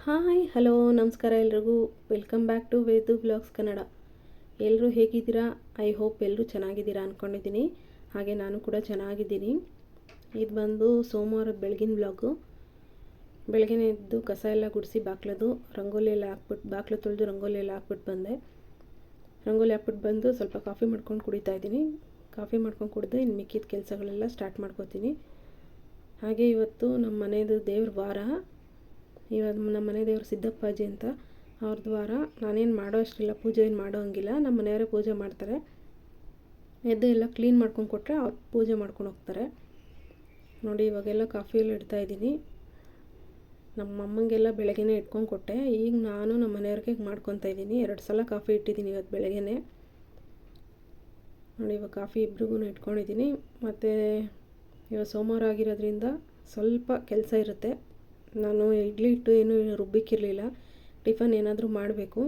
Hi hello ನಮಸ್ಕಾರ ಎಲ್ರಿಗೂ. Welcome back to Vedu blogs Kannada. ಎಲ್ಲರೂ ಹೇಗಿದ್ದೀರಾ? ಐ ಹೋಪ್ ಎಲ್ಲರೂ ಚೆನ್ನಾಗಿದ್ದೀರಾ ಅಂದ್ಕೊಂಡಿದ್ದೀನಿ. ಹಾಗೆ ನಾನು ಕೂಡ ಚೆನ್ನಾಗಿದ್ದೀನಿ. ಇದು ಬಂದು ಸೋಮವಾರದ ಬೆಳಗಿನ ಬ್ಲಾಗು. ಬೆಳಗ್ಗೆ ಎದ್ದು ಕಸ ಎಲ್ಲ ಗುಡಿಸಿ ಬಾಕ್ಲದು ರಂಗೋಲಿ ಎಲ್ಲ ಹಾಕ್ಬಿಟ್ಟು ಬಾಕ್ಲು ತೊಳೆದು ರಂಗೋಲಿ ಎಲ್ಲ ಹಾಕ್ಬಿಟ್ಟು ಬಂದೆ. ರಂಗೋಲಿ ಹಾಕ್ಬಿಟ್ಟು ಬಂದು ಸ್ವಲ್ಪ ಕಾಫಿ ಮಾಡ್ಕೊಂಡು ಕುಡಿತಾ ಇದ್ದೀನಿ. ಕಾಫಿ ಮಾಡ್ಕೊಂಡು ಕುಡಿದು ಇನ್ನು ಮಿಕ್ಕಿದ ಕೆಲಸಗಳೆಲ್ಲ ಸ್ಟಾರ್ಟ್ ಮಾಡ್ಕೋತೀನಿ. ಹಾಗೆ ಇವತ್ತು ನಮ್ಮ ಮನೆಯದು ದೇವ್ರ ವಾರ. ಇವಾಗ ನಮ್ಮ ಮನೆ ದೇವರು ಸಿದ್ದಪ್ಪಾಜಿ ಅಂತ ಅವ್ರದ್ದು ವಾರ. ನಾನೇನು ಮಾಡೋ ಅಷ್ಟಿಲ್ಲ, ಪೂಜೆ ಏನು ಮಾಡೋ ಹಂಗಿಲ್ಲ. ನಮ್ಮ ಮನೆಯವರೇ ಪೂಜೆ ಮಾಡ್ತಾರೆ. ಎದ್ದು ಎಲ್ಲ ಕ್ಲೀನ್ ಮಾಡ್ಕೊಂಡು ಕೊಟ್ಟರೆ ಅವ್ರು ಪೂಜೆ ಮಾಡ್ಕೊಂಡು ಹೋಗ್ತಾರೆ. ನೋಡಿ ಇವಾಗೆಲ್ಲ ಕಾಫಿ ಎಲ್ಲ ಇಡ್ತಾಯಿದ್ದೀನಿ. ನಮ್ಮ ಅಮ್ಮಂಗೆಲ್ಲ ಬೆಳಗ್ಗೆನೇ ಇಟ್ಕೊಂಡು ಕೊಟ್ಟೆ. ಈಗ ನಾನು ನಮ್ಮ ಮನೆಯವ್ರಿಗೆ ಮಾಡ್ಕೊತಾ ಇದ್ದೀನಿ. 2 ಸಲ ಕಾಫಿ ಇಟ್ಟಿದ್ದೀನಿ ಇವತ್ತು ಬೆಳಗ್ಗೆನೇ. ನೋಡಿ ಇವಾಗ ಕಾಫಿ ಇಬ್ರಿಗೂ ಇಟ್ಕೊಂಡಿದ್ದೀನಿ. ಮತ್ತು ಇವಾಗ ಸೋಮವಾರ ಆಗಿರೋದ್ರಿಂದ ಸ್ವಲ್ಪ ಕೆಲಸ ಇರುತ್ತೆ. ನಾನು ಇಡ್ಲಿ ಹಿಟ್ಟು ಏನೂ ರುಬ್ಬಿಕ್ಕಿರಲಿಲ್ಲ. ಟಿಫನ್ ಏನಾದರೂ ಮಾಡಬೇಕು.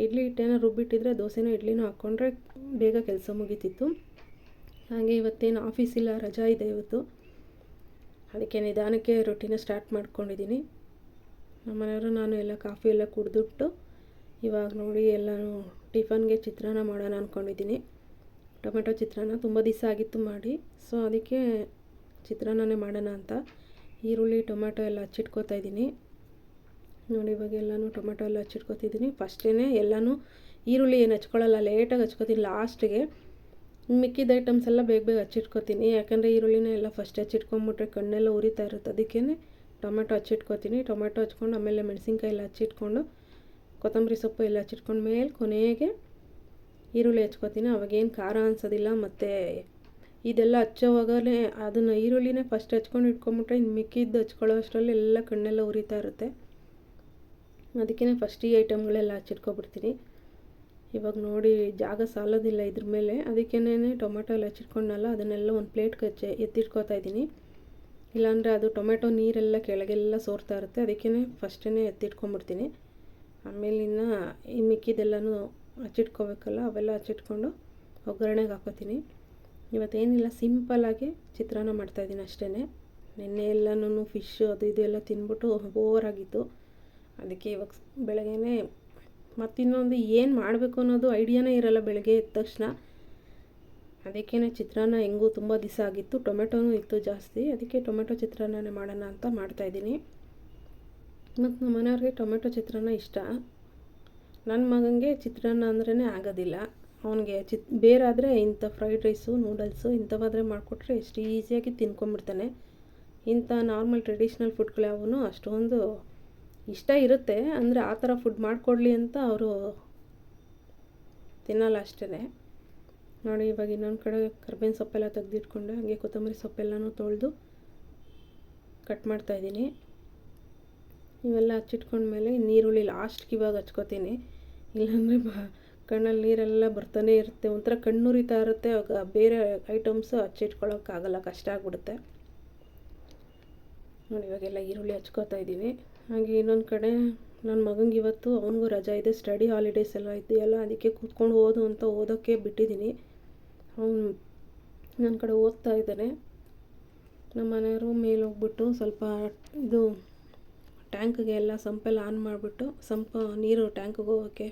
ಇಡ್ಲಿ ಹಿಟ್ಟೇನೋ ರುಬ್ಬಿಟ್ಟಿದ್ರೆ ದೋಸೆನೋ ಇಡ್ಲಿನೋ ಹಾಕ್ಕೊಂಡ್ರೆ ಬೇಗ ಕೆಲಸ ಮುಗೀತಿತ್ತು. ಹಾಗೆ ಇವತ್ತೇನು ಆಫೀಸ್ ಇಲ್ಲ, ರಜಾ ಇದೆ ಇವತ್ತು. ಅದಕ್ಕೆ ನಿಧಾನಕ್ಕೆ ರೊಟ್ಟಿನ ಸ್ಟಾರ್ಟ್ ಮಾಡ್ಕೊಂಡಿದ್ದೀನಿ. ನಮ್ಮ ಮನೆಯವರು ನಾನು ಎಲ್ಲ ಕಾಫಿ ಎಲ್ಲ ಕುಡಿದ್ಬಿಟ್ಟು ಇವಾಗ ನೋಡಿ ಎಲ್ಲನೂ ಟಿಫನ್ಗೆ ಚಿತ್ರಾನ್ನ ಮಾಡೋಣ ಅಂದ್ಕೊಂಡಿದ್ದೀನಿ. ಟೊಮೆಟೊ ಚಿತ್ರಾನ್ನ ತುಂಬ ದಿವಸ ಆಗಿತ್ತು ಮಾಡಿ. ಸೊ ಅದಕ್ಕೆ ಚಿತ್ರಾನ್ನನೇ ಮಾಡೋಣ ಅಂತ ಈರುಳ್ಳಿ ಟೊಮೆಟೊ ಎಲ್ಲ ಹಚ್ಚಿಟ್ಕೋತಾ ಇದ್ದೀನಿ. ನೋಡಿ ಇವಾಗ ಎಲ್ಲನೂ ಟೊಮೆಟೊ ಎಲ್ಲ ಹಚ್ಚಿಟ್ಕೋತಿದ್ದೀನಿ. ಫಸ್ಟೇ ಎಲ್ಲನೂ ಈರುಳ್ಳಿ ಏನು ಹಚ್ಕೊಳ್ಳಲ್ಲ, ಲೇಟಾಗಿ ಹಚ್ಕೋತೀನಿ ಲಾಸ್ಟಿಗೆ. ಮಿಕ್ಕಿದ ಐಟಮ್ಸ್ ಎಲ್ಲ ಬೇಗ ಬೇಗ ಹಚ್ಚಿಟ್ಕೋತೀನಿ. ಯಾಕಂದರೆ ಈರುಳ್ಳಿನ ಎಲ್ಲ ಫಸ್ಟ್ ಹಚ್ಚಿಟ್ಕೊಂಬಿಟ್ರೆ ಕಣ್ಣೆಲ್ಲ ಉರಿತಾ ಇರುತ್ತೆ. ಅದಕ್ಕೇ ಟೊಮೆಟೊ ಹಚ್ಚಿಟ್ಕೋತೀನಿ. ಟೊಮೆಟೊ ಹಚ್ಕೊಂಡು ಆಮೇಲೆ ಮೆಣಸಿನ್ಕಾಯಿ ಎಲ್ಲ ಹಚ್ಚಿಟ್ಕೊಂಡು ಕೊತ್ತಂಬರಿ ಸೊಪ್ಪು ಎಲ್ಲ ಹಚ್ಚಿಟ್ಕೊಂಡು ಮೇಲೆ ಕೊನೆಗೆ ಈರುಳ್ಳಿ ಹಚ್ಕೋತೀನಿ. ಅವಾಗೇನು ಖಾರ ಅನ್ಸೋದಿಲ್ಲ. ಮತ್ತು ಇದೆಲ್ಲ ಹಚ್ಚೋವಾಗಲೇ ಅದನ್ನು ಈರುಳ್ಳಿನೇ ಫಸ್ಟ್ ಹಚ್ಕೊಂಡು ಇಟ್ಕೊಂಬಿಟ್ರೆ ಇನ್ನು ಮಿಕ್ಕಿದ್ದು ಹಚ್ಕೊಳ್ಳೋ ಅಷ್ಟರಲ್ಲಿ ಎಲ್ಲ ಕಣ್ಣೆಲ್ಲ ಉರಿತಾ ಇರುತ್ತೆ. ಅದಕ್ಕೇ ಫಸ್ಟ್ ಈ ಐಟಮ್ಗಳೆಲ್ಲ ಹಚ್ಚಿಟ್ಕೊಬಿಡ್ತೀನಿ. ಇವಾಗ ನೋಡಿ ಜಾಗ ಸಾಲೋದಿಲ್ಲ ಇದ್ರ ಮೇಲೆ. ಅದಕ್ಕೇ ಟೊಮೆಟೊ ಎಲ್ಲ ಹಚ್ಚಿಟ್ಕೊಂಡಲ್ಲ ಅದನ್ನೆಲ್ಲ ಒಂದು ಪ್ಲೇಟ್ಗೆ ಎತ್ತಿಟ್ಕೋತಾ ಇದ್ದೀನಿ. ಇಲ್ಲಾಂದರೆ ಅದು ಟೊಮೆಟೊ ನೀರೆಲ್ಲ ಕೆಳಗೆಲ್ಲ ಸೋರ್ತಾ ಇರುತ್ತೆ. ಅದಕ್ಕೇ ಫಸ್ಟೇ ಎತ್ತಿಟ್ಕೊಂಬಿಡ್ತೀನಿ. ಆಮೇಲೆ ಇನ್ನು ಮಿಕ್ಕಿದೆಲ್ಲನೂ ಹಚ್ಚಿಟ್ಕೋಬೇಕಲ್ಲ, ಅವೆಲ್ಲ ಹಚ್ಚಿಟ್ಕೊಂಡು ಒಗ್ಗರಣೆಗೆ ಹಾಕೋತೀನಿ. ಇವತ್ತೇನಿಲ್ಲ, ಸಿಂಪಲ್ಲಾಗಿ ಚಿತ್ರಾನ್ನ ಮಾಡ್ತಾಯಿದ್ದೀನಿ ಅಷ್ಟೇ. ನೆನ್ನೆ ಎಲ್ಲನೂ ಫಿಶ್ಶು ಅದು ಇದು ಎಲ್ಲ ತಿಂದ್ಬಿಟ್ಟು ಓವರಾಗಿತ್ತು. ಅದಕ್ಕೆ ಇವಾಗ ಬೆಳಗ್ಗೆನೇ ಮತ್ತಿನ್ನೊಂದು ಏನು ಮಾಡಬೇಕು ಅನ್ನೋದು ಐಡಿಯಾನೇ ಇರೋಲ್ಲ ಬೆಳಗ್ಗೆ ಎದ್ದ ತಕ್ಷಣ. ಅದಕ್ಕೇ ಚಿತ್ರಾನ್ನ ಹೆಂಗೂ ತುಂಬ ದಿವಸ ಆಗಿತ್ತು, ಟೊಮೆಟೊನೂ ಇತ್ತು ಜಾಸ್ತಿ. ಅದಕ್ಕೆ ಟೊಮೆಟೊ ಚಿತ್ರಾನ್ನನೇ ಮಾಡೋಣ ಅಂತ ಮಾಡ್ತಾಯಿದ್ದೀನಿ. ಮತ್ತು ನಮ್ಮ ಮನೆಯವ್ರಿಗೆ ಟೊಮೆಟೊ ಚಿತ್ರಾನ್ನ ಇಷ್ಟ. ನನ್ನ ಮಗನಿಗೆ ಚಿತ್ರಾನ್ನ ಅಂದ್ರೇ ಆಗೋದಿಲ್ಲ. ಅವನಿಗೆ ಬೇರಾದರೆ ಇಂಥ ಫ್ರೈಡ್ ರೈಸು ನೂಡಲ್ಸು ಇಂಥವಾದರೆ ಮಾಡಿಕೊಟ್ರೆ ಎಷ್ಟು ಈಸಿಯಾಗಿ ತಿನ್ಕೊಂಬಿಡ್ತಾನೆ. ಇಂಥ ನಾರ್ಮಲ್ ಟ್ರೆಡಿಷ್ನಲ್ ಫುಡ್ಗಳು ಯಾವೂ ಅಷ್ಟೊಂದು ಇಷ್ಟ ಇರುತ್ತೆ. ಅಂದರೆ ಆ ಥರ ಫುಡ್ ಮಾಡಿಕೊಡ್ಲಿ ಅಂತ ಅವರು ತಿನ್ನಲ್ಲ ಅಷ್ಟೇ. ನೋಡಿ ಇವಾಗ ಇನ್ನೊಂದು ಕಡೆ ಕರ್ಬೇವಿನ ಸೊಪ್ಪೆಲ್ಲ ತೆಗೆದಿಟ್ಕೊಂಡೆ. ಹಾಗೆ ಕೊತ್ತಂಬರಿ ಸೊಪ್ಪೆಲ್ಲನೂ ತೊಳೆದು ಕಟ್ ಮಾಡ್ತಾಯಿದ್ದೀನಿ. ಇವೆಲ್ಲ ಹಚ್ಚಿಟ್ಕೊಂಡ್ಮೇಲೆ ನೀರುಳ್ಳಿ ಲಾಸ್ಟ್ಗೆ ಇವಾಗ ಹಚ್ಕೋತೀನಿ. ಇಲ್ಲಾಂದರೆ ಕಣ್ಣಲ್ಲಿ ನೀರೆಲ್ಲ ಬರ್ತಾನೆ ಇರುತ್ತೆ. ಒಂಥರ ಕಣ್ಣುರಿತಾ ಇರುತ್ತೆ. ಆವಾಗ ಬೇರೆ ಐಟಮ್ಸು ಹಚ್ಚಿಟ್ಕೊಳ್ಳೋಕ್ಕಾಗಲ್ಲ, ಕಷ್ಟ ಆಗಿಬಿಡುತ್ತೆ. ನೋಡಿ ಇವಾಗೆಲ್ಲ ಈರುಳ್ಳಿ ಹಚ್ಕೋತಾ ಇದ್ದೀವಿ. ಹಾಗೆ ಇನ್ನೊಂದು ಕಡೆ ನನ್ನ ಮಗನಿಗೆ ಇವತ್ತು ಅವನಿಗೂ ರಜಾ ಇದೆ, ಸ್ಟಡಿ ಹಾಲಿಡೇಸ್ ಎಲ್ಲ ಇದೆಯಲ್ಲ. ಅದಕ್ಕೆ ಕೂತ್ಕೊಂಡು ಓದು ಅಂತ ಓದೋಕ್ಕೆ ಬಿಟ್ಟಿದ್ದೀನಿ. ಅವನು ನನ್ನ ಕಡೆ ಓದ್ತಾ ಇದ್ದಾನೆ. ನಮ್ಮ ಮನೆಯವರು ಮೇಲೆ ಹೋಗ್ಬಿಟ್ಟು ಸ್ವಲ್ಪ ಇದು ಟ್ಯಾಂಕ್ಗೆ ಎಲ್ಲ ಸಂಪೆಲ್ಲ ಆನ್ ಮಾಡಿಬಿಟ್ಟು ನೀರು ಟ್ಯಾಂಕ್ಗೆ ಹೋಗೋಕ್ಕೆ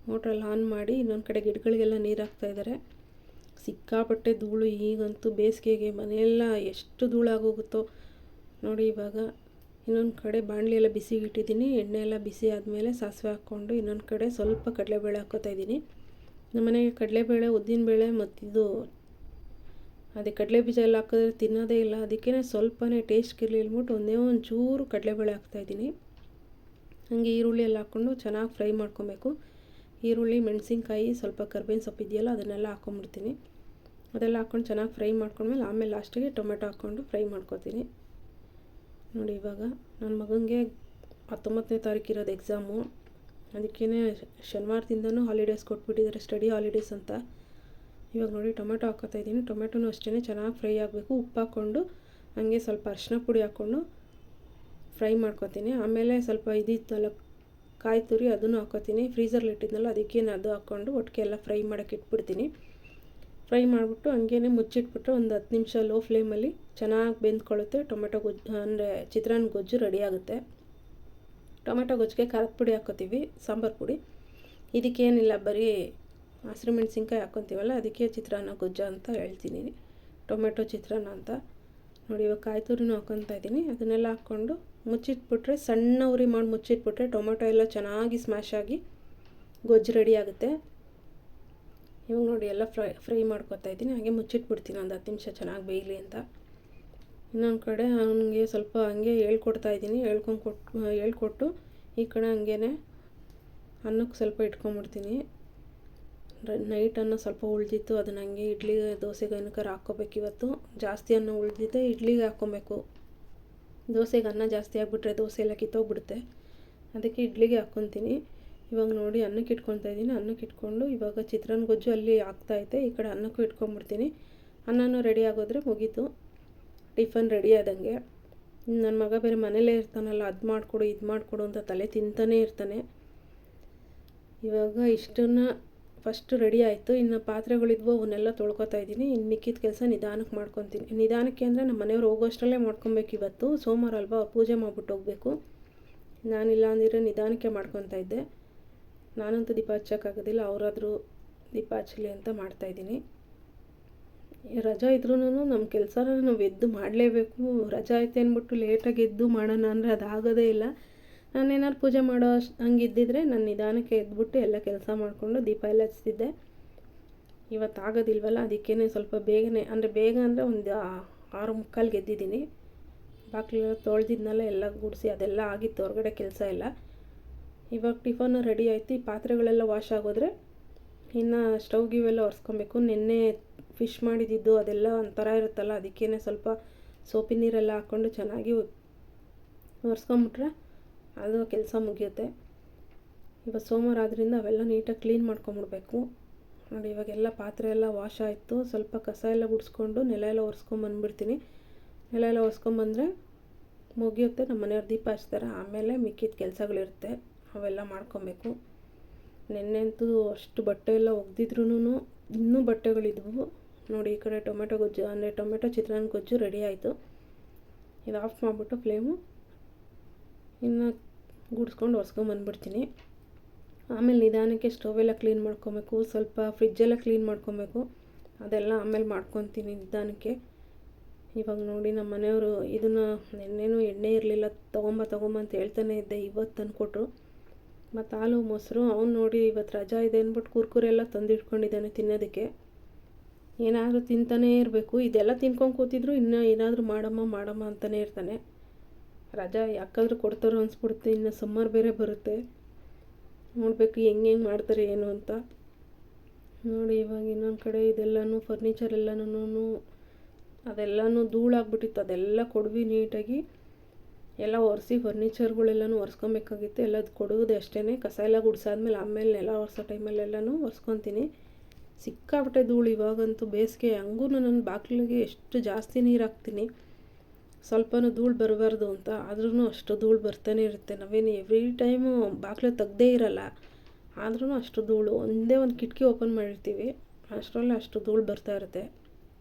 ಮೋಟ್ರೆಲ್ಲ ಆನ್ ಮಾಡಿ ಇನ್ನೊಂದು ಕಡೆ ಗಿಡಗಳಿಗೆಲ್ಲ ನೀರು ಹಾಕ್ತಾಯಿದ್ದಾರೆ. ಸಿಕ್ಕಾಪಟ್ಟೆ ಧೂಳು. ಈಗಂತೂ ಬೇಸಿಗೆಗೆ ಮನೆಯೆಲ್ಲ ಎಷ್ಟು ಧೂಳಾಗೋಗುತ್ತೋ ನೋಡಿ. ಇವಾಗ ಇನ್ನೊಂದು ಕಡೆ ಬಾಣಲಿ ಎಲ್ಲ ಬಿಸಿಗೆ ಇಟ್ಟಿದ್ದೀನಿ. ಎಣ್ಣೆ ಎಲ್ಲ ಬಿಸಿ ಆದಮೇಲೆ ಸಾಸಿವೆ ಹಾಕ್ಕೊಂಡು ಇನ್ನೊಂದು ಕಡೆ ಸ್ವಲ್ಪ ಕಡಲೆಬೇಳೆ ಹಾಕ್ಕೋತಾ ಇದ್ದೀನಿ. ನಮ್ಮನೆಗೆ ಕಡಲೆಬೇಳೆ, ಉದ್ದಿನಬೇಳೆ ಮತ್ತಿದು ಅದೇ ಕಡಲೆ ಬೀಜ ಎಲ್ಲ ಹಾಕಿದ್ರೆ ತಿನ್ನೋದೇ ಇಲ್ಲ. ಅದಕ್ಕೇ ಸ್ವಲ್ಪನೇ ಟೇಸ್ಟ್ ಇರಲಿ ಅಂದ್ಬಿಟ್ಟು ಒಂದು ಚೂರು ಕಡಲೆಬೇಳೆ ಹಾಕ್ತಾಯಿದ್ದೀನಿ. ಹಾಗೆ ಈರುಳ್ಳಿ ಎಲ್ಲ ಹಾಕ್ಕೊಂಡು ಚೆನ್ನಾಗಿ ಫ್ರೈ ಮಾಡ್ಕೊಬೇಕು. ಈರುಳ್ಳಿ, ಮೆಣಸಿನ್ಕಾಯಿ, ಸ್ವಲ್ಪ ಕರ್ಬೇವಿನ ಸೊಪ್ಪು ಇದೆಯಲ್ಲ ಅದನ್ನೆಲ್ಲ ಹಾಕ್ಕೊಂಬಿಡ್ತೀನಿ. ಅದೆಲ್ಲ ಹಾಕ್ಕೊಂಡು ಚೆನ್ನಾಗಿ ಫ್ರೈ ಮಾಡ್ಕೊಂಡ್ಮೇಲೆ ಆಮೇಲೆ ಲಾಸ್ಟಿಗೆ ಟೊಮೆಟೊ ಹಾಕ್ಕೊಂಡು ಫ್ರೈ ಮಾಡ್ಕೊತೀನಿ. ನೋಡಿ ಇವಾಗ ನನ್ನ ಮಗನಿಗೆ 19ನೇ ತಾರೀಕು ಇರೋದು ಎಕ್ಸಾಮು. ಅದಕ್ಕೇ ಶನಿವಾರದಿಂದನೂ ಹಾಲಿಡೇಸ್ ಕೊಟ್ಬಿಟ್ಟಿದ್ದಾರೆ, ಸ್ಟಡಿ ಹಾಲಿಡೇಸ್ ಅಂತ. ಇವಾಗ ನೋಡಿ ಟೊಮೆಟೊ ಹಾಕ್ಕೋತಾ ಇದ್ದೀನಿ. ಟೊಮೆಟೊನೂ ಅಷ್ಟೇ ಚೆನ್ನಾಗಿ ಫ್ರೈ ಆಗಬೇಕು. ಉಪ್ಪು ಹಾಕ್ಕೊಂಡು ಹಾಗೆ ಸ್ವಲ್ಪ ಅರಿಶಿನ ಪುಡಿ ಹಾಕ್ಕೊಂಡು ಫ್ರೈ ಮಾಡ್ಕೊತೀನಿ. ಆಮೇಲೆ ಸ್ವಲ್ಪ ಇದಿತ್ತಲ್ಲ ಕಾಯಿ ತುರಿ ಅದನ್ನು ಹಾಕ್ಕೋತೀನಿ. ಫ್ರೀಝರ್ಲಿ ಇಟ್ಟಿದ್ನಲ್ಲ ಅದಕ್ಕೆ ಅದು ಹಾಕ್ಕೊಂಡು ಒಟ್ಟಿಗೆ ಎಲ್ಲ ಫ್ರೈ ಮಾಡೋಕ್ಕೆ ಇಟ್ಬಿಡ್ತೀನಿ. ಫ್ರೈ ಮಾಡಿಬಿಟ್ಟು ಹಂಗೇ ಮುಚ್ಚಿಟ್ಬಿಟ್ರೆ ಒಂದು 10 ನಿಮಿಷ ಲೋ ಫ್ಲೇಮಲ್ಲಿ ಚೆನ್ನಾಗಿ ಬೆಂದ್ಕೊಳ್ಳುತ್ತೆ. ಟೊಮೆಟೊ ಗೊಜ್ಜು ಅಂದರೆ ಚಿತ್ರಾನ್ನ ಗೊಜ್ಜು ರೆಡಿ ಆಗುತ್ತೆ. ಟೊಮೆಟೊ ಗೊಜ್ಜಿಗೆ ಖಾರದ ಪುಡಿ ಹಾಕ್ಕೋತೀವಿ, ಸಾಂಬಾರು ಪುಡಿ. ಇದಕ್ಕೇನಿಲ್ಲ, ಬರೀ ಹಸಿರು ಮೆಣಸಿನ್ಕಾಯಿ ಹಾಕ್ಕೊತೀವಲ್ಲ, ಅದಕ್ಕೆ ಚಿತ್ರಾನ್ನ ಗೊಜ್ಜು ಅಂತ ಹೇಳ್ತೀನಿ, ಟೊಮೆಟೊ ಚಿತ್ರಾನ್ನ ಅಂತ. ನೋಡಿ, ಇವಾಗ ಕಾಯಿ ತುರಿನೂ ಹಾಕ್ಕೊತಾ ಇದ್ದೀನಿ. ಅದನ್ನೆಲ್ಲ ಹಾಕ್ಕೊಂಡು ಮುಚ್ಚಿಟ್ಬಿಟ್ರೆ, ಸಣ್ಣ ಉರಿ ಮಾಡಿ ಮುಚ್ಚಿಟ್ಬಿಟ್ರೆ ಟೊಮೆಟೊ ಎಲ್ಲ ಚೆನ್ನಾಗಿ ಸ್ಮ್ಯಾಶ್ ಆಗಿ ಗೊಜ್ಜು ರೆಡಿ ಆಗುತ್ತೆ. ಇವಾಗ ನೋಡಿ ಎಲ್ಲ ಫ್ರೈ ಮಾಡ್ಕೊತಾ ಇದ್ದೀನಿ. ಹಾಗೆ ಮುಚ್ಚಿಟ್ಬಿಡ್ತೀನಿ ಒಂದು 10 ನಿಮಿಷ ಚೆನ್ನಾಗಿ ಬೇಯಲಿ ಅಂತ. ಇನ್ನೊಂದು ಕಡೆ ಅವನಿಗೆ ಸ್ವಲ್ಪ ಹಂಗೆ ಹೇಳ್ಕೊಡ್ತಾ ಇದ್ದೀನಿ. ಹೇಳ್ಕೊಟ್ಟು ಈ ಕಡೆ ಹಂಗೇ ಅನ್ನಕ್ಕೆ ಸ್ವಲ್ಪ ಇಟ್ಕೊಂಬಿಡ್ತೀನಿ. ನೈಟ್ ಅನ್ನ ಸ್ವಲ್ಪ ಉಳಿದಿತ್ತು, ಅದನ್ನ ಹಂಗೆ ಇಡ್ಲಿ ದೋಸೆಗೆ ಏನಕ್ಕಾರು ಹಾಕ್ಕೋಬೇಕು. ಇವತ್ತು ಜಾಸ್ತಿ ಅನ್ನ ಉಳಿದಿದ್ದೆ, ಇಡ್ಲಿಗೆ ಹಾಕ್ಕೊಬೇಕು. ದೋಸೆಗೆ ಅನ್ನ ಜಾಸ್ತಿ ಆಗಿಬಿಟ್ರೆ ದೋಸೆ ಎಲ್ಲ ಕಿತ್ತೋಗ್ಬಿಡುತ್ತೆ, ಅದಕ್ಕೆ ಇಡ್ಲಿಗೆ ಹಾಕ್ಕೊತೀನಿ. ಇವಾಗ ನೋಡಿ ಅನ್ನಕ್ಕೆ ಇಟ್ಕೊತಾ ಇದ್ದೀನಿ. ಅನ್ನಕ್ಕೆ ಇಟ್ಕೊಂಡು ಇವಾಗ ಚಿತ್ರಾನ್ನ ಗೊಜ್ಜು ಅಲ್ಲಿ ಆಗ್ತಾಯಿದೆ, ಈ ಕಡೆ ಅನ್ನಕ್ಕೂ ಇಟ್ಕೊಂಡ್ಬಿಡ್ತೀನಿ. ಅನ್ನನೂ ರೆಡಿ ಆಗೋದ್ರೆ ಮುಗೀತು, ಟಿಫನ್ ರೆಡಿ ಆದಂಗೆ. ನನ್ನ ಮಗ ಬೇರೆ ಮನೇಲೇ ಇರ್ತಾನಲ್ಲ, ಅದು ಮಾಡಿಕೊಡು ಇದು ಮಾಡಿಕೊಡು ಅಂತ ತಲೆ ತಿಂತಾನೇ ಇರ್ತಾನೆ. ಇವಾಗ ಇಷ್ಟನ್ನು ಫಸ್ಟ್ ರೆಡಿ ಆಯಿತು. ಇನ್ನು ಪಾತ್ರೆಗಳಿದ್ವು, ಅವನ್ನೆಲ್ಲ ತೊಳ್ಕೊತಾ ಇದ್ದೀನಿ. ಇನ್ನು ಮಿಕ್ಕಿದ ಕೆಲಸ ನಿಧಾನಕ್ಕೆ ಮಾಡ್ಕೊತೀನಿ. ನಿಧಾನಕ್ಕೆ ಅಂದರೆ ನಮ್ಮ ಮನೆಯವ್ರು ಹೋಗೋಷ್ಟರಲ್ಲೇ ಮಾಡ್ಕೊಬೇಕು. ಇವತ್ತು ಸೋಮವಾರ ಅಲ್ವಾ, ಪೂಜೆ ಮಾಡಿಬಿಟ್ಟು ಹೋಗಬೇಕು. ನಾನಿಲ್ಲ ಅಂದಿದ್ರೆ ನಿಧಾನಕ್ಕೆ ಮಾಡ್ಕೊತಾ ಇದ್ದೆ. ನಾನಂತೂ ದೀಪ ಹಚ್ಚೋಕ್ಕಾಗೋದಿಲ್ಲ, ಅವರಾದರೂ ದೀಪ ಹಚ್ಚಲಿ ಅಂತ ಮಾಡ್ತಾಯಿದ್ದೀನಿ. ರಜಾ ಇದ್ರೂ ನಮ್ಮ ಕೆಲಸನ ನಾವು ಎದ್ದು ಮಾಡಲೇಬೇಕು. ರಜಾ ಐತೆ ಅಂದ್ಬಿಟ್ಟು ಲೇಟಾಗಿ ಎದ್ದು ಮಾಡೋಣ ಅಂದರೆ ಅದಾಗೋದೇ ಇಲ್ಲ. ನಾನೇನಾದ್ರು ಪೂಜೆ ಮಾಡೋ ಹಂಗಿದ್ದಿದ್ರೆ ನಾನು ನಿಧಾನಕ್ಕೆ ಎದ್ಬಿಟ್ಟು ಎಲ್ಲ ಕೆಲಸ ಮಾಡಿಕೊಂಡು ದೀಪ ಎಲ್ಲ ಹಚ್ತಿದ್ದೆ. ಇವತ್ತು ಆಗೋದಿಲ್ವಲ್ಲ, ಅದಕ್ಕೇ ಸ್ವಲ್ಪ ಬೇಗನೆ, ಅಂದರೆ ಬೇಗ ಅಂದರೆ ಒಂದು 6:45ಗೆ ಎದ್ದಿದ್ದೀನಿ. ಬಾಗಿಲೆಲ್ಲ ತೊಳೆದಿದ್ನೆಲ್ಲ ಎಲ್ಲ ಗುಡಿಸಿ ಅದೆಲ್ಲ ಆಗಿತ್ತು, ಹೊರಗಡೆ ಕೆಲಸ ಎಲ್ಲ. ಇವಾಗ ಟಿಫನ್ನು ರೆಡಿ ಆಯಿತು. ಈ ಪಾತ್ರೆಗಳೆಲ್ಲ ವಾಶ್ ಆಗೋದ್ರೆ ಇನ್ನು ಸ್ಟವ್ ಗಿವೆಲ್ಲ ಒರೆಸ್ಕೊಬೇಕು. ನೆನ್ನೆ ಫಿಶ್ ಮಾಡಿದ್ದು ಅದೆಲ್ಲ ಒಂಥರ ಇರುತ್ತಲ್ಲ, ಅದಕ್ಕೇ ಸ್ವಲ್ಪ ಸೋಪಿನ ನೀರೆಲ್ಲ ಹಾಕ್ಕೊಂಡು ಚೆನ್ನಾಗಿ ಒರೆಸ್ಕೊಂಬಿಟ್ರೆ ಅದು ಕೆಲಸ ಮುಗಿಯುತ್ತೆ. ಇವಾಗ ಸೋಮವಾರ ಆದ್ದರಿಂದ ಅವೆಲ್ಲ ನೀಟಾಗಿ ಕ್ಲೀನ್ ಮಾಡ್ಕೊಂಬಿಡ್ಬೇಕು. ನೋಡಿ, ಇವಾಗೆಲ್ಲ ಪಾತ್ರೆ ಎಲ್ಲ ವಾಶ್ ಆಯಿತು. ಸ್ವಲ್ಪ ಕಸ ಎಲ್ಲ ಗುಡಿಸ್ಕೊಂಡು ನೆಲ ಎಲ್ಲ ಒರೆಸ್ಕೊಂಬಂದ್ಬಿಡ್ತೀನಿ. ನೆಲ ಎಲ್ಲ ಒರೆಸ್ಕೊಂಬಂದರೆ ಮುಗಿಯುತ್ತೆ. ನಮ್ಮ ಮನೆಯವ್ರು ದೀಪ ಹಚ್ತಾರೆ, ಆಮೇಲೆ ಮಿಕ್ಕಿದ ಕೆಲಸಗಳಿರುತ್ತೆ, ಅವೆಲ್ಲ ಮಾಡ್ಕೊಬೇಕು. ನೆನ್ನೆಂತೂ ಅಷ್ಟು ಬಟ್ಟೆ ಎಲ್ಲ ಒಗ್ದಿದ್ರೂ ಇನ್ನೂ ಬಟ್ಟೆಗಳಿದ್ವು. ನೋಡಿ, ಈ ಕಡೆ ಟೊಮೆಟೊ ಗೊಜ್ಜು ಅಂದರೆ ಟೊಮೆಟೊ ಚಿತ್ರಾನ್ನ ಗೊಜ್ಜು ರೆಡಿ ಆಯಿತು. ಇದು ಆಫ್ ಮಾಡಿಬಿಟ್ಟು ಫ್ಲೇಮು ಇನ್ನು ಗುಡಿಸ್ಕೊಂಡು ಒರೆಸ್ಕೊಂಬಂದ್ಬಿಡ್ತೀನಿ. ಆಮೇಲೆ ನಿಧಾನಕ್ಕೆ ಸ್ಟವೆಲ್ಲ ಕ್ಲೀನ್ ಮಾಡ್ಕೊಬೇಕು, ಸ್ವಲ್ಪ ಫ್ರಿಜ್ಜೆಲ್ಲ ಕ್ಲೀನ್ ಮಾಡ್ಕೊಬೇಕು. ಅದೆಲ್ಲ ಆಮೇಲೆ ಮಾಡ್ಕೊತೀನಿ ನಿಧಾನಕ್ಕೆ. ಇವಾಗ ನೋಡಿ, ನಮ್ಮ ಮನೆಯವರು ಇದನ್ನು ನೆನ್ನೆನೂ ಎಣ್ಣೆ ಇರಲಿಲ್ಲ, ತೊಗೊಂಬ ಅಂತ ಹೇಳ್ತಾನೆ ಇದ್ದೆ. ಇವತ್ತು ತಂದುಕೊಟ್ರು. ಮತ್ತು ಹಾಲು ಮೊಸರು ಅವ್ನು ನೋಡಿ ಇವತ್ತು ರಜಾ ಇದೆ ಅಂದ್ಬಿಟ್ಟು ಕುರ್ಕುರೆ ಎಲ್ಲ ತಂದಿಟ್ಕೊಂಡಿದ್ದಾನೆ ತಿನ್ನೋದಕ್ಕೆ. ಏನಾದರೂ ತಿಂತಾನೇ ಇರಬೇಕು. ಇದೆಲ್ಲ ತಿನ್ಕೊಂಡು ಕೂತಿದ್ರು ಇನ್ನೂ ಏನಾದರೂ ಮಾಡಮ್ಮ ಅಂತಲೇ ಇರ್ತಾನೆ. ರಜಾ ಯಾಕಾದರೂ ಕೊಡ್ತಾರೋ ಅನಿಸ್ಬಿಡುತ್ತೆ. ಇನ್ನು ಸಮ್ಮರ್ ಬೇರೆ ಬರುತ್ತೆ, ನೋಡಬೇಕು ಹೆಂಗೆ ಮಾಡ್ತಾರೆ ಏನು ಅಂತ. ನೋಡಿ, ಇವಾಗ ಇನ್ನೊಂದು ಕಡೆ ಇದೆಲ್ಲನೂ ಫರ್ನಿಚರ್ ಎಲ್ಲನೂ ಅದೆಲ್ಲನೂ ಧೂಳಾಗ್ಬಿಟ್ಟಿತ್ತು. ಅದೆಲ್ಲ ಕೊಡ್ವಿ ನೀಟಾಗಿ ಎಲ್ಲ ಒರೆಸಿ ಫರ್ನಿಚರ್ಗಳೆಲ್ಲನೂ ಒರೆಸ್ಕೊಬೇಕಾಗಿತ್ತು. ಎಲ್ಲದು ಕೊಡುವುದು ಅಷ್ಟೇ. ಕಸ ಎಲ್ಲ ಗುಡಿಸಾದ್ಮೇಲೆ ಆಮೇಲೆ ನೆಲ ಒರೆಸೋ ಟೈಮಲ್ಲೆಲ್ಲನೂ ಒರೆಸ್ಕೊತೀನಿ. ಸಿಕ್ಕಾಬಿಟ್ಟೆ ಧೂಳು ಇವಾಗಂತೂ. ಬೇಸಿಗೆ ಹಂಗೂ ನನ್ನ ಬಾಗಿಲಿಗೆ ಎಷ್ಟು ಜಾಸ್ತಿ ನೀರು ಹಾಕ್ತೀನಿ, ಸ್ವಲ್ಪನೂ ಧೂಳು ಬರಬಾರ್ದು ಅಂತ. ಆದ್ರೂ ಅಷ್ಟು ಧೂಳು ಬರ್ತಾನೆ ಇರುತ್ತೆ. ನಾವೇನು ಎವ್ರಿ ಟೈಮು ಬಾಗಿಲು ತೆಗ್ದೇ ಇರಲ್ಲ, ಆದ್ರೂ ಅಷ್ಟು ಧೂಳು. ಒಂದೇ ಒಂದು ಕಿಟಕಿ ಓಪನ್ ಮಾಡಿರ್ತೀವಿ, ಅಷ್ಟರಲ್ಲೇ ಅಷ್ಟು ಧೂಳು ಬರ್ತಾ ಇರುತ್ತೆ.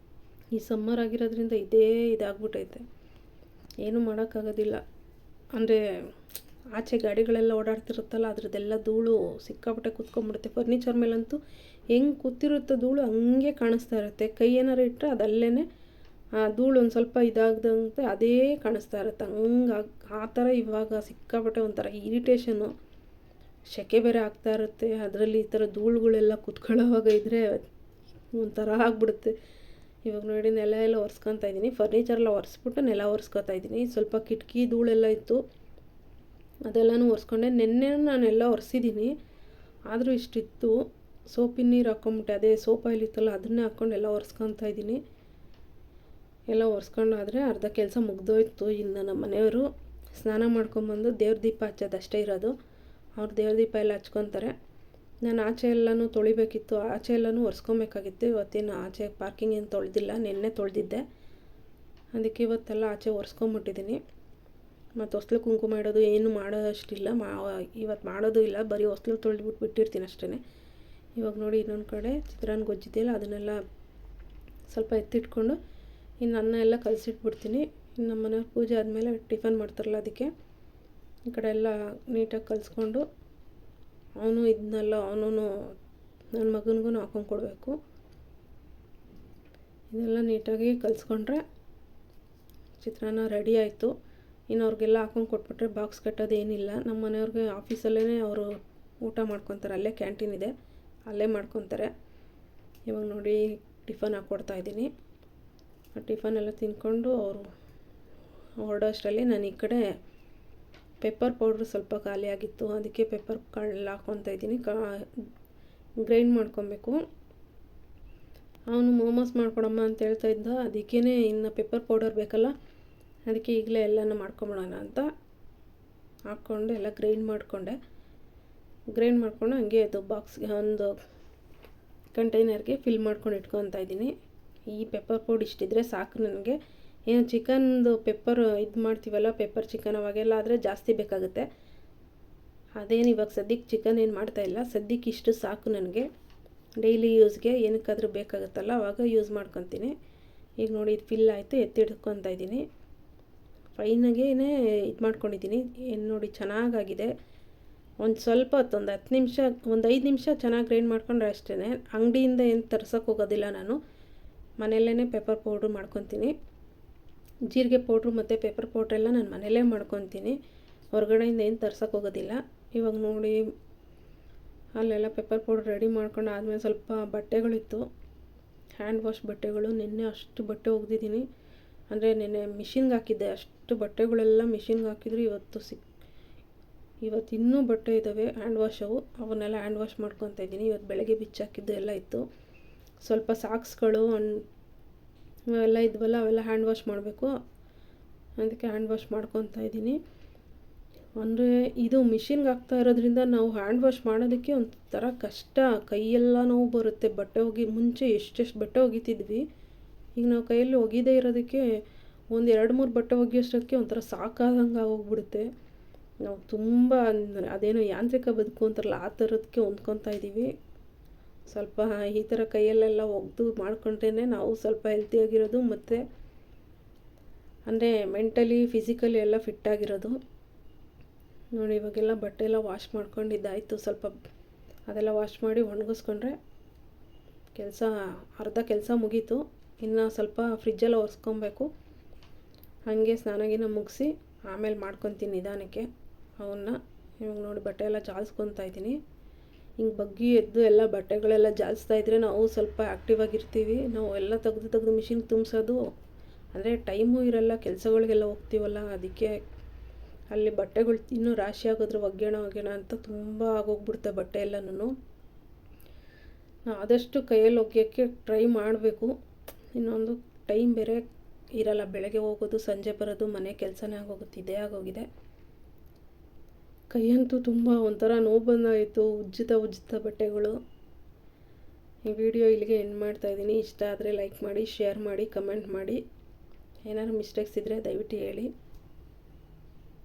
ಈ ಸಮ್ಮರ್ ಆಗಿರೋದ್ರಿಂದ ಇದಾಗ್ಬಿಟ್ಟೈತೆ, ಏನೂ ಮಾಡೋಕ್ಕಾಗೋದಿಲ್ಲ. ಅಂದರೆ ಆಚೆ ಗಾಡಿಗಳೆಲ್ಲ ಓಡಾಡ್ತಿರುತ್ತಲ್ಲ, ಅದ್ರದ್ದೆಲ್ಲ ಧೂಳು ಸಿಕ್ಕಾಬಿಟ್ಟೆ ಕೂತ್ಕೊಂಡ್ಬಿಡುತ್ತೆ. ಫರ್ನಿಚರ್ ಮೇಲಂತೂ ಹೆಂಗೆ ಕೂತಿರುತ್ತೆ ಧೂಳು ಹಂಗೆ ಕಾಣಿಸ್ತಾ ಇರುತ್ತೆ. ಕೈ ಏನಾರು ಇಟ್ಟರೆ ಅದಲ್ಲೇ ಆ ಧೂಳು ಒಂದು ಸ್ವಲ್ಪ ಇದಾಗ್ದಂತೆ ಅದೇ ಕಾಣಿಸ್ತಾ ಇರುತ್ತೆ. ಆ ಥರ ಇವಾಗ ಸಿಕ್ಕಾಬಿಟ್ಟೆ ಒಂಥರ ಇರಿಟೇಷನ್ನು. ಸೆಕೆ ಬೇರೆ ಆಗ್ತಾ ಇರುತ್ತೆ, ಅದರಲ್ಲಿ ಈ ಥರ ಧೂಳುಗಳೆಲ್ಲ ಕೂತ್ಕೊಳ್ಳೋವಾಗ ಇದ್ದರೆ ಒಂಥರ ಆಗ್ಬಿಡುತ್ತೆ. ಇವಾಗ ನೋಡಿ, ನೆಲ ಎಲ್ಲ ಒರೆಸ್ಕೊತಾ ಇದ್ದೀನಿ. ಫರ್ನಿಚರೆಲ್ಲ ಒರೆಸ್ಬಿಟ್ಟು ನೆಲ ಒರೆಸ್ಕೊತಾ ಇದ್ದೀನಿ. ಸ್ವಲ್ಪ ಕಿಟಕಿ ಧೂಳೆಲ್ಲ ಇತ್ತು, ಅದೆಲ್ಲನೂ ಒರೆಸ್ಕೊಂಡೆ. ನೆನ್ನೆ ನಾನೆಲ್ಲ ಒರೆಸಿದ್ದೀನಿ, ಆದರೂ ಇಷ್ಟಿತ್ತು. ಸೋಪಿನ ನೀರು ಹಾಕ್ಕೊಂಬಿಟ್ಟೆ, ಅದೇ ಸೋಪ್ ಆಯಿಲ್ ಇತ್ತಲ್ಲ ಅದನ್ನೇ ಹಾಕ್ಕೊಂಡು ಎಲ್ಲ ಒರೆಸ್ಕೊತಾ ಇದ್ದೀನಿ. ಎಲ್ಲ ಒರೆಸ್ಕೊಂಡಾದರೆ ಅರ್ಧ ಕೆಲಸ ಮುಗ್ದೋಯ್ತು. ಇನ್ನು ನಮ್ಮ ಮನೆಯವರು ಸ್ನಾನ ಮಾಡ್ಕೊಂಬಂದು ದೇವ್ರ ದೀಪ ಹಚ್ಚೋದಷ್ಟೇ ಇರೋದು. ಅವ್ರು ದೇವ್ರ ದೀಪ ಎಲ್ಲ ಹಚ್ಕೊತಾರೆ. ನಾನು ಆಚೆ ಎಲ್ಲನೂ ತೊಳಿಬೇಕಿತ್ತು, ಆಚೆ ಎಲ್ಲನೂ ಒರೆಸ್ಕೊಬೇಕಾಗಿತ್ತು. ಇವತ್ತೇನು ಆಚೆ ಪಾರ್ಕಿಂಗ್ ಏನು ತೊಳೆದಿಲ್ಲ, ನೆನ್ನೆ ತೊಳೆದಿದ್ದೆ. ಅದಕ್ಕೆ ಇವತ್ತೆಲ್ಲ ಆಚೆ ಒರೆಸ್ಕೊಂಬಿಟ್ಟಿದ್ದೀನಿ. ಮತ್ತು ಹೊಸ್ಲು ಕುಂಕುಮ ಇಡೋದು ಏನು ಮಾಡೋದಷ್ಟಿಲ್ಲ, ಇವತ್ತು ಮಾಡೋದು ಇಲ್ಲ, ಬರೀ ಹೊಸ್ಲು ತೊಳೆದ್ಬಿಟ್ಟು ಬಿಟ್ಟಿರ್ತೀನಿ ಅಷ್ಟೇ. ಇವಾಗ ನೋಡಿ, ಇನ್ನೊಂದು ಕಡೆ ಚಿತ್ರಾನ್ನ ಗೊಜ್ಜಿದೆಯಲ್ಲ ಅದನ್ನೆಲ್ಲ ಸ್ವಲ್ಪ ಎತ್ತಿಟ್ಕೊಂಡು ಇನ್ನು ಅನ್ನ ಎಲ್ಲ ಕಲಸಿಟ್ಬಿಡ್ತೀನಿ. ಇನ್ನು ನಮ್ಮ ಮನೆಯವ್ರ ಪೂಜೆ ಆದಮೇಲೆ ಟಿಫನ್ ಮಾಡ್ತಾರಲ್ಲ ಅದಕ್ಕೆ ಈ ಕಡೆ ಎಲ್ಲ ನೀಟಾಗಿ ಕಲಿಸ್ಕೊಂಡು ಅವನು ನನ್ನ ಮಗನಿಗೂ ಹಾಕೊಂಡು ಕೊಡಬೇಕು. ಇದೆಲ್ಲ ನೀಟಾಗಿ ಕಲಿಸ್ಕೊಂಡ್ರೆ ಚಿತ್ರಾನ್ನ ರೆಡಿ ಆಯಿತು. ಇನ್ನು ಅವ್ರಿಗೆಲ್ಲ ಹಾಕೊಂಡು ಕೊಟ್ಬಿಟ್ರೆ ಬಾಕ್ಸ್ ಕಟ್ಟೋದೇನಿಲ್ಲ. ನಮ್ಮ ಮನೆಯವ್ರಿಗೆ ಆಫೀಸಲ್ಲೇ ಅವರು ಊಟ ಮಾಡ್ಕೊತಾರೆ, ಅಲ್ಲೇ ಕ್ಯಾಂಟೀನ್ ಇದೆ, ಅಲ್ಲೇ ಮಾಡ್ಕೊತಾರೆ. ಇವಾಗ ನೋಡಿ ಟಿಫನ್ ಹಾಕ್ಕೊಡ್ತಾಯಿದ್ದೀನಿ. ಆ ಟಿಫನೆಲ್ಲ ತಿಂದ್ಕೊಂಡು ಅವರು ಹೊರಡೋಷ್ಟರಲ್ಲಿ ನಾನು ಈ ಕಡೆ ಪೆಪ್ಪರ್ ಪೌಡ್ರ್ ಸ್ವಲ್ಪ ಖಾಲಿಯಾಗಿತ್ತು, ಅದಕ್ಕೆ ಪೆಪ್ಪರ್ ಕಾಳು ಹಾಕ್ಕೊತಾ ಇದ್ದೀನಿ. ಗ್ರೈಂಡ್ ಮಾಡ್ಕೊಬೇಕು. ಅವನು ಮೋಮೋಸ್ ಮಾಡ್ಕೊಡಮ್ಮ ಅಂತ ಹೇಳ್ತಾ ಇದ್ದ, ಅದಕ್ಕೇ ಇನ್ನು ಪೆಪ್ಪರ್ ಪೌಡರ್ ಬೇಕಲ್ಲ, ಅದಕ್ಕೆ ಈಗಲೇ ಎಲ್ಲನೂ ಮಾಡ್ಕೊಂಬಿಡೋಣ ಅಂತ ಹಾಕ್ಕೊಂಡು ಎಲ್ಲ ಗ್ರೈಂಡ್ ಮಾಡಿಕೊಂಡು ಹಂಗೆ ಅದು ಬಾಕ್ಸ್ಗೆ ಒಂದು ಕಂಟೈನರ್ಗೆ ಫಿಲ್ ಮಾಡ್ಕೊಂಡು ಇಟ್ಕೊತಾ ಇದ್ದೀನಿ. ಈ ಪೆಪ್ಪರ್ ಪೌಡರ್ ಇಷ್ಟಿದ್ರೆ ಸಾಕು ನನಗೆ. ಏನು ಚಿಕನ್ದು ಪೆಪ್ಪರ್ ಇದು ಮಾಡ್ತೀವಲ್ಲ, ಪೆಪ್ಪರ್ ಚಿಕನ್ ಅವಾಗೆಲ್ಲ ಆದರೆ ಜಾಸ್ತಿ ಬೇಕಾಗುತ್ತೆ. ಅದೇನು ಇವಾಗ ಸದ್ಯಕ್ಕೆ ಚಿಕನ್ ಏನು ಮಾಡ್ತಾಯಿಲ್ಲ, ಸದ್ಯಕ್ಕೆ ಇಷ್ಟು ಸಾಕು ನನಗೆ. ಡೈಲಿ ಯೂಸ್ಗೆ ಏನಕ್ಕಾದರೂ ಬೇಕಾಗುತ್ತಲ್ಲ ಆವಾಗ ಯೂಸ್ ಮಾಡ್ಕೊತೀನಿ. ಈಗ ನೋಡಿ ಇದು ಫಿಲ್ ಆಯಿತು, ಎತ್ತಿಡ್ಕೊತಾ ಇದ್ದೀನಿ. ಫೈನಾಗೇ ಇದು ಮಾಡ್ಕೊಂಡಿದ್ದೀನಿ. ಏನು ನೋಡಿ ಚೆನ್ನಾಗಾಗಿದೆ. ಒಂದು ಸ್ವಲ್ಪ ಹೊತ್ತು ಒಂದು 10 ನಿಮಿಷ, ಒಂದು 5 ನಿಮಿಷ ಚೆನ್ನಾಗಿ ಗ್ರೈಂಡ್ ಮಾಡ್ಕೊಂಡ್ರೆ ಅಷ್ಟೇ. ಅಂಗಡಿಯಿಂದ ಏನು ತರ್ಸೋಕೆ ಹೋಗೋದಿಲ್ಲ ನಾನು, ಮನೆಯಲ್ಲೇ ಪೆಪ್ಪರ್ ಪೌಡ್ರ್ ಮಾಡ್ಕೊತೀನಿ. ಜೀರಿಗೆ ಪೌಡ್ರು ಮತ್ತು ಪೆಪ್ಪರ್ ಪೌಡ್ರೆಲ್ಲ ನಾನು ಮನೆಯಲ್ಲೇ ಮಾಡ್ಕೊತೀನಿ, ಹೊರಗಡೆಯಿಂದ ಏನು ತರ್ಸೋಕೆ ಹೋಗೋದಿಲ್ಲ. ಇವಾಗ ನೋಡಿ ಅಲ್ಲೆಲ್ಲ ಪೆಪ್ಪರ್ ಪೌಡ್ರ್ ರೆಡಿ ಮಾಡ್ಕೊಂಡು ಆದಮೇಲೆ ಸ್ವಲ್ಪ ಬಟ್ಟೆಗಳಿತ್ತು, ಹ್ಯಾಂಡ್ ವಾಶ್ ಬಟ್ಟೆಗಳು. ನಿನ್ನೆ ಅಷ್ಟು ಬಟ್ಟೆ ಒಗ್ದಿದ್ದೀನಿ, ಅಂದರೆ ನೆನ್ನೆ ಮಿಷಿನ್ಗೆ ಹಾಕಿದ್ದೆ, ಅಷ್ಟು ಬಟ್ಟೆಗಳೆಲ್ಲ ಮಿಷಿನ್ಗೆ ಹಾಕಿದ್ರು. ಇವತ್ತು ಇನ್ನೂ ಬಟ್ಟೆ ಇದ್ದಾವೆ ಹ್ಯಾಂಡ್ ವಾಶವು, ಅವನ್ನೆಲ್ಲ ಹ್ಯಾಂಡ್ ವಾಶ್ ಮಾಡ್ಕೊತಾ ಇದ್ದೀನಿ. ಇವತ್ತು ಬೆಳಗ್ಗೆ ಬಿಚ್ಚಾಕಿದ್ದು ಎಲ್ಲ ಇತ್ತು. ಸ್ವಲ್ಪ ಸಾಕ್ಸ್ಗಳು ಅವೆಲ್ಲ ಇದ್ವಲ್ಲ, ಅವೆಲ್ಲ ಹ್ಯಾಂಡ್ ವಾಶ್ ಮಾಡಬೇಕು, ಅದಕ್ಕೆ ಹ್ಯಾಂಡ್ ವಾಶ್ ಮಾಡ್ಕೊತಾ ಇದ್ದೀನಿ. ಅಂದರೆ ಇದು ಮಿಷಿನ್ಗೆ ಹಾಕ್ತಾ ಇರೋದ್ರಿಂದ ನಾವು ಹ್ಯಾಂಡ್ ವಾಶ್ ಮಾಡೋದಕ್ಕೆ ಒಂಥರ ಕಷ್ಟ, ಕೈಯೆಲ್ಲ ನೋವು ಬರುತ್ತೆ. ಬಟ್ಟೆ ಮುಂಚೆ ಎಷ್ಟೆಷ್ಟು ಬಟ್ಟೆ ಒಗಿತಿದ್ವಿ, ಈಗ ನಾವು ಕೈಯಲ್ಲಿ ಒಗಿದೇ ಇರೋದಕ್ಕೆ ಒಂದು 2-3 ಬಟ್ಟೆ ಒಗಿಯೋಷ್ಟಕ್ಕೆ ಒಂಥರ ಸಾಕಾದಂಗೆ ಆಗೋಗ್ಬಿಡುತ್ತೆ. ನಾವು ತುಂಬ ಅದೇನೋ ಯಾಂತ್ರಿಕ ಬದುಕು ಅಂತಾರಲ್ಲ, ಆ ಥರದಕ್ಕೆ ಹೊಂದ್ಕೊತಾ ಇದ್ದೀವಿ. ಸ್ವಲ್ಪ ಈ ಥರ ಕೈಯಲ್ಲೆಲ್ಲ ಒಗೆದು ಮಾಡ್ಕೊಂಡ್ರೇ ನಾವು ಸ್ವಲ್ಪ ಹೆಲ್ತಿಯಾಗಿರೋದು, ಮತ್ತು ಅಂದರೆ ಮೆಂಟಲಿ ಫಿಸಿಕಲಿ ಎಲ್ಲ ಫಿಟ್ಟಾಗಿರೋದು. ನೋಡಿ ಇವಾಗೆಲ್ಲ ಬಟ್ಟೆ ಎಲ್ಲ ವಾಶ್ ಮಾಡ್ಕೊಂಡಿದ್ದಾಯಿತು. ಸ್ವಲ್ಪ ಅದೆಲ್ಲ ವಾಶ್ ಮಾಡಿ ಒಣಗಿಸ್ಕೊಂಡ್ರೆ ಅರ್ಧ ಕೆಲಸ ಮುಗೀತು. ಇನ್ನು ಸ್ವಲ್ಪ ಫ್ರಿಜ್ಜೆಲ್ಲ ಒರೆಸ್ಕೊಬೇಕು. ಹಾಗೆ ಸ್ನಾನಗಿನ ಮುಗಿಸಿ ಆಮೇಲೆ ಮಾಡ್ಕೊತೀನಿ ನಿಧಾನಕ್ಕೆ ಅವನ್ನ. ಇವಾಗ ನೋಡಿ ಬಟ್ಟೆ ಎಲ್ಲ ಜಾಲಿಸ್ಕೊತಾ ಇದ್ದೀನಿ. ಹಿಂಗೆ ಬಗ್ಗಿ ಎದ್ದು ಎಲ್ಲ ಬಟ್ಟೆಗಳೆಲ್ಲ ಜಾಲಿಸ್ತಾ ಇದ್ದರೆ ನಾವು ಸ್ವಲ್ಪ ಆ್ಯಕ್ಟಿವ್ ಆಗಿರ್ತೀವಿ. ನಾವು ಎಲ್ಲ ತೆಗೆದು ಮಿಷಿನ್ಗೆ ತುಂಬಿಸೋದು, ಅಂದರೆ ಟೈಮು ಇರೋಲ್ಲ, ಕೆಲಸಗಳಿಗೆಲ್ಲ ಹೋಗ್ತೀವಲ್ಲ, ಅದಕ್ಕೆ ಅಲ್ಲಿ ಬಟ್ಟೆಗಳು ಇನ್ನೂ ರಾಶಿ ಆಗೋದ್ರೆ ಒಗ್ಯೋಣ ಅಂತ ತುಂಬ ಆಗೋಗ್ಬಿಡುತ್ತೆ ಬಟ್ಟೆ ಎಲ್ಲನೂ. ಆದಷ್ಟು ಕೈಯಲ್ಲಿ ಒಗೆಯೋಕ್ಕೆ ಟ್ರೈ ಮಾಡಬೇಕು. ಇನ್ನೊಂದು ಟೈಮ್ ಬೇರೆ ಇರಲ್ಲ, ಬೆಳಗ್ಗೆ ಹೋಗೋದು ಸಂಜೆ ಬರೋದು, ಮನೆ ಕೆಲಸನೇ ಆಗೋಗುತ್ತೆ, ಇದೇ ಆಗೋಗಿದೆ. ಕೈಯಂತೂ ತುಂಬ ಒಂಥರ ನೋವು ಬಂದಾಯಿತು, ಉಜ್ಜುತ್ತಾ ಬಟ್ಟೆಗಳು. ಈ ವಿಡಿಯೋ ಇಲ್ಲಿಗೆ ಎಂಡ್ ಮಾಡ್ತಾಯಿದ್ದೀನಿ. ಇಷ್ಟ ಆದರೆ ಲೈಕ್ ಮಾಡಿ, ಶೇರ್ ಮಾಡಿ, ಕಮೆಂಟ್ ಮಾಡಿ. ಏನಾದ್ರು ಮಿಸ್ಟೇಕ್ಸ್ ಇದ್ದರೆ ದಯವಿಟ್ಟು ಹೇಳಿ.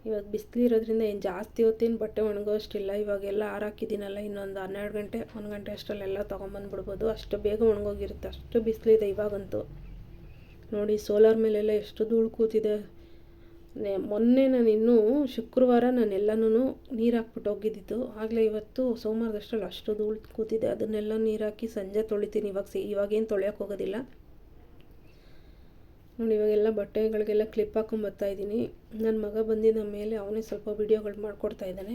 ಇವಾಗ ಬಿಸಿಲು ಇರೋದ್ರಿಂದ ಏನು ಜಾಸ್ತಿ ಹೊತ್ತೇನು ಬಟ್ಟೆ ಒಣಗೋ ಅಷ್ಟಿಲ್ಲ. ಇವಾಗೆಲ್ಲ ಹಾಕಿದ್ದೀನಲ್ಲ, ಇನ್ನೊಂದು 12 ಗಂಟೆ 1 ಗಂಟೆ ಅಷ್ಟರಲ್ಲೆಲ್ಲ ತೊಗೊಂಬಂದ್ಬಿಡ್ಬೋದು, ಅಷ್ಟು ಬೇಗ ಒಣಗೋಗಿರುತ್ತೆ. ಅಷ್ಟು ಬಿಸಿಲಿದೆ ಇವಾಗಂತೂ. ನೋಡಿ ಸೋಲಾರ್ ಮೇಲೆಲ್ಲ ಎಷ್ಟು ಧೂಳು ಕೂತಿದೆ. ಮೊನ್ನೆ ನಾನು ಇನ್ನೂ ಶುಕ್ರವಾರ ನಾನೆಲ್ಲನೂ ನೀರು ಹಾಕ್ಬಿಟ್ಟು ಹೋಗಿದ್ದಿತ್ತು, ಆಗಲೇ ಇವತ್ತು ಸೋಮವಾರದಷ್ಟರಲ್ಲಿ ಅಷ್ಟು ಧೂಳು ಕೂತಿದೆ. ಅದನ್ನೆಲ್ಲ ನೀರು ಹಾಕಿ ಸಂಜೆ ತೊಳಿತೀನಿ. ಇವಾಗೇನು ತೊಳೆಯೋಕೆ ಹೋಗೋದಿಲ್ಲ. ನೋಡಿ ಇವಾಗೆಲ್ಲ ಬಟ್ಟೆಗಳಿಗೆಲ್ಲ ಕ್ಲಿಪ್ ಹಾಕೊಂಬರ್ತಾಯಿದ್ದೀನಿ. ನನ್ನ ಮಗ ಬಂದಿದ್ದ ಮೇಲೆ ಅವನೇ ಸ್ವಲ್ಪ ವಿಡಿಯೋಗಳು ಮಾಡಿಕೊಡ್ತಾ ಇದ್ದಾನೆ.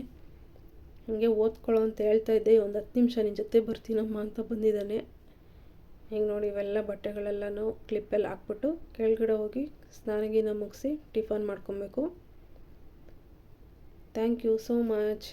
ಹಾಗೆ ಓದ್ಕೊಳ್ಳೋ ಅಂತ ಹೇಳ್ತಾ ಇದ್ದೆ, ಒಂದು 10 ನಿಮಿಷ ನಿನ್ನ ಜೊತೆ ಬರ್ತೀನಮ್ಮ ಅಂತ ಬಂದಿದ್ದಾನೆ. ಹಿಂಗೆ ನೋಡಿ ಇವೆಲ್ಲ ಬಟ್ಟೆಗಳೆಲ್ಲನೂ ಕ್ಲಿಪ್ಪೆಲ್ಲ ಹಾಕ್ಬಿಟ್ಟು ಕೆಳಗಡೆ ಹೋಗಿ ಸ್ನಾನಗಿನ ಮುಗಿಸಿ ಟಿಫನ್ ಮಾಡ್ಕೊಬೇಕು. Thank you so much.